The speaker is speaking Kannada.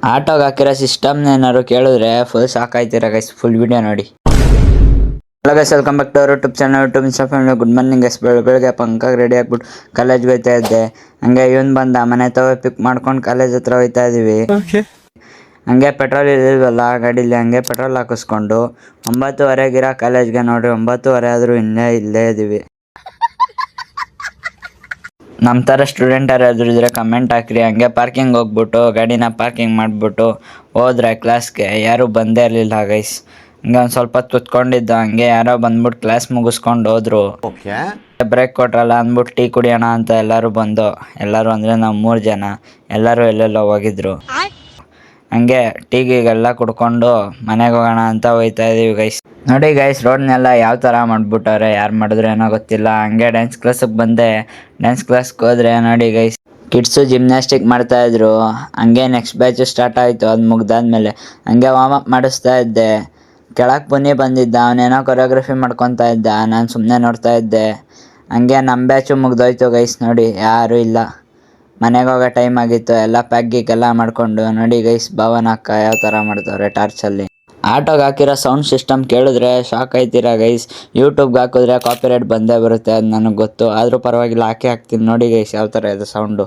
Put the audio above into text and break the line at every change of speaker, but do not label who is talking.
ಆಟೋಗೆ ಹಾಕಿರೋ ಸಿಸ್ಟಮ್ನ ಏನಾದ್ರು ಕೇಳಿದ್ರೆ ಫುಲ್ ಸಾಕಾಯ್ತೀರ ಗೈಸ್, ಫುಲ್ ವಿಡಿಯೋ ನೋಡಿ. Hello guys, welcome back to our YouTube channel YouTube Instagram. Good morning guys. ಬೆಳಗ್ಗೆ ಪಂಕಾಗಿ ರೆಡಿ ಆಗ್ಬಿಟ್ಟು ಕಾಲೇಜ್ಗೆ ಹೋಗ್ತಾ ಇದ್ದೆ. ಹಂಗೆ ಇವನ್ ಬಂದ, ಮನೆ ತಗೋ ಪಿಕ್ ಮಾಡ್ಕೊಂಡು ಕಾಲೇಜ್ ಹತ್ರ ಹೋಗ್ತಾ ಇದೀವಿ. ಹಂಗೆ ಪೆಟ್ರೋಲ್ ಇರಲಿಲ್ವಲ್ಲ ಗಾಡೀಲಿ, ಹಂಗೆ ಪೆಟ್ರೋಲ್ ಹಾಕಿಸ್ಕೊಂಡು 9:30 ಕಾಲೇಜ್ಗೆ. ನೋಡ್ರಿ 9:30 ಆದರೂ ಇಲ್ಲೇ ಇದ್ದೀವಿ. ನಮ್ಮ ಥರ ಸ್ಟೂಡೆಂಟ್ ಯಾರಾದರೂ ಇದ್ದರೆ ಕಮೆಂಟ್ ಹಾಕ್ರಿ. ಹಂಗೆ ಪಾರ್ಕಿಂಗ್ ಹೋಗ್ಬಿಟ್ಟು ಗಾಡಿನ ಪಾರ್ಕಿಂಗ್ ಮಾಡಿಬಿಟ್ಟು ಹೋದ್ರೆ ಕ್ಲಾಸ್ಗೆ. ಯಾರೂ ಬಂದೇ ಇರಲಿಲ್ಲ ಗೈಸ್. ಹಂಗೆ ಒಂದು ಸ್ವಲ್ಪ ಹೊತ್ತು ಕುತ್ಕೊಂಡಿದ್ದ, ಹಂಗೆ ಯಾರೋ ಬಂದ್ಬಿಟ್ಟು ಕ್ಲಾಸ್ ಮುಗಿಸ್ಕೊಂಡು ಹೋದ್ರು. ಬ್ರೇಕ್ ಕೊಟ್ರಲ್ಲ ಅಂದ್ಬಿಟ್ಟು ಟೀ ಕುಡಿಯೋಣ ಅಂತ ಎಲ್ಲರೂ ಬಂದು, ಎಲ್ಲರೂ ಅಂದರೆ ನಾವು 3 ಜನ, ಎಲ್ಲರೂ ಎಲ್ಲೆಲ್ಲೋ ಹೋಗಿದ್ರು. ಹಂಗೆ ಟೀಗೆಲ್ಲ ಕುಡ್ಕೊಂಡು ಮನೆಗೆ ಹೋಗೋಣ ಅಂತ ಹೋಗ್ತಾ ಇದೀವಿ ಗೈಸ್. ನೋಡಿ ಗೈಸ್, ರೋಡ್ನೆಲ್ಲ ಯಾವ ಥರ ಮಾಡಿಬಿಟ್ಟವ್ರೆ, ಯಾರು ಮಾಡಿದ್ರು ಏನೋ ಗೊತ್ತಿಲ್ಲ. ಹಂಗೆ ಡ್ಯಾನ್ಸ್ ಕ್ಲಾಸಿಗೆ ಬಂದೆ. ಡ್ಯಾನ್ಸ್ ಕ್ಲಾಸ್ಗೆ ಹೋದ್ರೆ ನೋಡಿ ಗೈಸ್, ಕಿಡ್ಸು ಜಿಮ್ನಾಸ್ಟಿಕ್ ಮಾಡ್ತಾಯಿದ್ರು. ಹಂಗೆ ನೆಕ್ಸ್ಟ್ ಬ್ಯಾಚು ಸ್ಟಾರ್ಟ್ ಆಯಿತು. ಅದು ಮುಗ್ದಾದ್ಮೇಲೆ ಹಂಗೆ ವಾರ್ಮ್ ಅಪ್ ಮಾಡಿಸ್ತಾ ಇದ್ದೆ. ಕೆಳಗೆ ಪುನಿ ಬಂದಿದ್ದ, ಅವನೇನೋ ಕೊರಿಯೋಗ್ರಫಿ ಮಾಡ್ಕೊತಾ ಇದ್ದ, ನಾನು ಸುಮ್ಮನೆ ನೋಡ್ತಾ ಇದ್ದೆ. ಹಂಗೆ ನಮ್ಮ ಬ್ಯಾಚು ಮುಗ್ದೋಯ್ತು ಗೈಸ್. ನೋಡಿ ಯಾರೂ ಇಲ್ಲ, ಮನೆಗೆ ಹೋಗೋ ಟೈಮ್ ಆಗಿತ್ತು. ಎಲ್ಲ ಪ್ಯಾಕ್ಗೆಲ್ಲ ಮಾಡಿಕೊಂಡು ನೋಡಿ ಗೈಸ್, ಭಾವನ ಅಕ್ಕ ಯಾವ ಥರ ಮಾಡ್ತವ್ರೆ ಟಾರ್ಚಲ್ಲಿ. ಆಟೋಗೆ ಹಾಕಿರೋ ಸೌಂಡ್ ಸಿಸ್ಟಮ್ ಕೇಳಿದ್ರೆ ಶಾಕ್ ಆಯ್ತೀರಾ ಗೈಸ್. ಯೂಟ್ಯೂಬ್ಗೆ ಹಾಕಿದ್ರೆ ಕಾಪಿರೈಟ್ ಬಂದೇ ಬರುತ್ತೆ, ಅದು ನನಗೆ ಗೊತ್ತು. ಆದರೂ ಪರವಾಗಿಲ್ಲ, ಹಾಕ್ತೀನಿ ನೋಡಿ ಗೈಸ್ ಯಾವ ಥರ ಇದೆ ಸೌಂಡು.